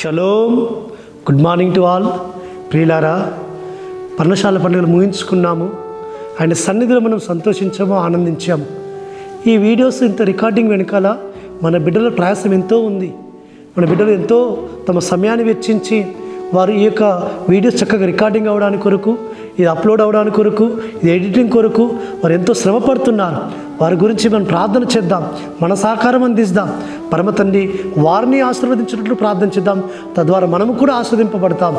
Shalom. Good morning to all. ప్రియులారా, పర్ణశాల పండుగలు ముగించుకున్నాము. ఆయన సన్నిధిలో మనం సంతోషించాము, ఆనందించాము. ఈ వీడియోస్ ఇంత రికార్డింగ్ వెనకాల మన బిడ్డల ప్రయాసం ఎంతో ఉంది. మన బిడ్డలు ఎంతో తమ సమయాన్ని వెచ్చించి వారు ఈ యొక్క వీడియోస్ చక్కగా రికార్డింగ్ అవ్వడానికి కొరకు, ఇది అప్లోడ్ అవ్వడానికి కొరకు, ఇది ఎడిటింగ్ కొరకు వారు ఎంతో శ్రమ పడుతున్నారు. వారి గురించి మనం ప్రార్థన చేద్దాం, మన సహకారం అందిద్దాం. పరమ తండ్రి వారిని ఆశీర్వదించినట్లు ప్రార్థన చేద్దాం. తద్వారా మనము కూడా ఆశీర్వదింపబడతాం.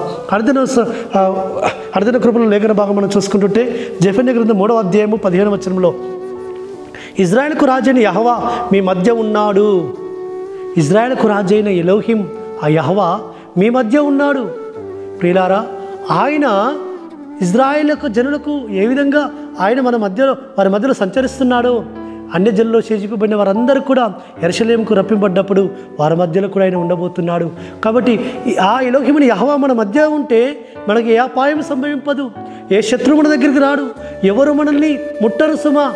అర్థన కృపల లేఖన భాగం మనం చూసుకుంటుంటే జెఫన్యా గ్రంథం 3వ అధ్యాయము 15వ వచనంలో, ఇజ్రాయేలుకు రాజైన యెహోవా మీ మధ్య ఉన్నాడు. ఇజ్రాయేలుకు రాజైన ఎలోహిం, ఆ యెహోవా మీ మధ్య ఉన్నాడు. ప్రియులారా, ఆయన ఇజ్రాయేలు జనులకు ఏ విధంగా ఆయన వారి మధ్యలో సంచరిస్తున్నాడో, అన్య జనుల్లో చేజిపోబడిన వారందరూ కూడా యెరూషలేముకు రప్పింపడ్డప్పుడు వారి మధ్యలో కూడా ఆయన ఉండబోతున్నాడు. కాబట్టి ఆ ఎలోహిముని యెహోవా మన మధ్య ఉంటే మనకి ఏ అపాయం సంభవింపదు, ఏ శత్రువు మన దగ్గరికి రాడు, ఎవరు మనల్ని ముట్టరు సుమా.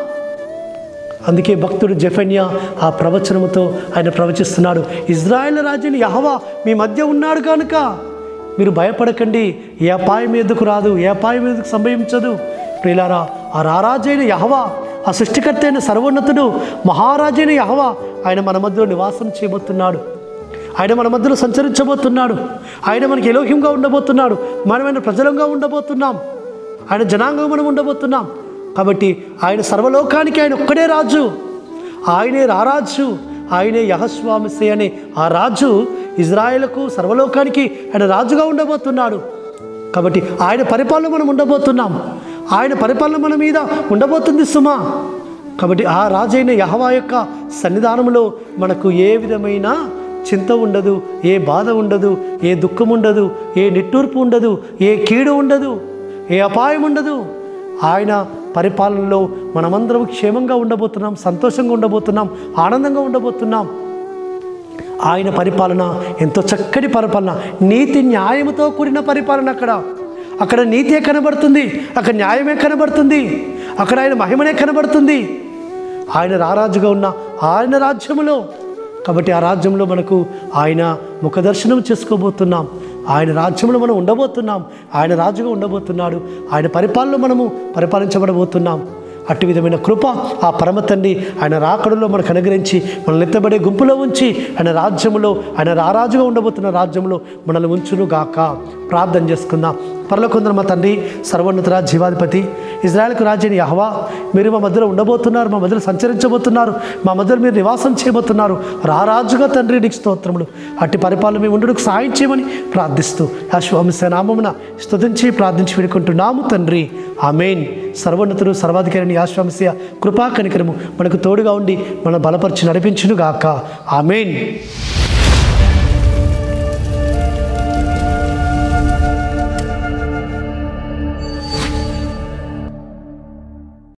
అందుకే భక్తుడు జెఫన్యా ఆ ప్రవచనముతో ఆయన ప్రవచిస్తున్నాడు. ఇజ్రాయేల్ రాజుని యెహోవా మీ మధ్య ఉన్నాడు కనుక మీరు భయపడకండి, ఏ అపాయం ఎదుకు రాదు, ఏ అపాయం ఎదుకు సంభవించదు. ప్రియులారా, ఆ రారాజైన యెహోవా, ఆ సృష్టికర్త అయిన సర్వోన్నతుడు మహారాజైన యెహోవా ఆయన మన మధ్యలో నివాసం చేయబోతున్నాడు. ఆయన మన మధ్యలో సంచరించబోతున్నాడు. ఆయన మనకి ఎలోహింగా ఉండబోతున్నాడు. మనమైన ప్రజలంగా ఉండబోతున్నాం. ఆయన జనాంగంగా మనం ఉండబోతున్నాం. కాబట్టి ఆయన సర్వలోకానికి ఆయన ఒక్కడే రాజు, ఆయనే రారాజు, ఆయనే యెహోవామసీహ్ అనే ఆ రాజు ఇజ్రాయేలుకు సర్వలోకానికి ఆయన రాజుగా ఉండబోతున్నాడు. కాబట్టి ఆయన పరిపాలన మనం ఉండబోతున్నాం. ఆయన పరిపాలన మన మీద ఉండబోతుంది సుమా. కాబట్టి ఆ రాజైన యెహోవా యొక్క సన్నిధానంలో మనకు ఏ విధమైన చింత ఉండదు, ఏ బాధ ఉండదు, ఏ దుఃఖం ఉండదు, ఏ నిట్టూర్పు ఉండదు, ఏ కీడు ఉండదు, ఏ అపాయం ఉండదు. ఆయన పరిపాలనలో మనమందరం క్షేమంగా ఉండబోతున్నాం, సంతోషంగా ఉండబోతున్నాం, ఆనందంగా ఉండబోతున్నాం. ఆయన పరిపాలన ఎంతో చక్కటి పరిపాలన, నీతి న్యాయముతో కూడిన పరిపాలన. అక్కడ నీతే కనబడుతుంది, అక్కడ న్యాయమే కనబడుతుంది, అక్కడ ఆయన మహిమనే కనబడుతుంది. ఆయన రారాజుగా ఉన్న ఆయన రాజ్యములో. కాబట్టి ఆ రాజ్యంలో మనకు ఆయన ముఖదర్శనం చేసుకోబోతున్నాం. ఆయన రాజ్యంలో మనం ఉండబోతున్నాం. ఆయన రాజుగా ఉండబోతున్నాడు. ఆయన పరిపాలనలో మనము పరిపాలించబడబోతున్నాం. అట్టి విధమైన కృప ఆ పరమ తండ్రి ఆయన రాకడలో మనకు అనుగ్రహించి మనల్ని ఎత్తబడే గుంపులో ఉంచి ఆయన రాజ్యములో, ఆయన రారాజుగా ఉండబోతున్న రాజ్యంలో మనల్ని ఉంచును గాక. ప్రార్థన చేసుకుందాం. పరలోకమందున్న మా తండ్రి, సర్వోన్నత జీవాధిపతి, ఇజ్రాయేలుకు రాజైన యెహోవా, మీరు మా మధ్యలో ఉండబోతున్నారు, మా మధ్యలో సంచరించబోతున్నారు, మా మధ్యలో మీరు నివాసం చేయబోతున్నారు. రారాజుగా తండ్రి నీకు స్తోత్రములు. అట్టి పరిపాలన మేము ఉండడానికి సహాయం చేయమని ప్రార్థిస్తూ యెహోవా నామమున స్తుతించి ప్రార్థించి వేడుకుంటున్నాము తండ్రి. ఆమేన్. సర్వోన్నతుడు సర్వాధికారిని యెహోవా కృపా కనికరము మనకు తోడుగా ఉండి మన బలపరిచి నడిపించును గాక. ఆమేన్.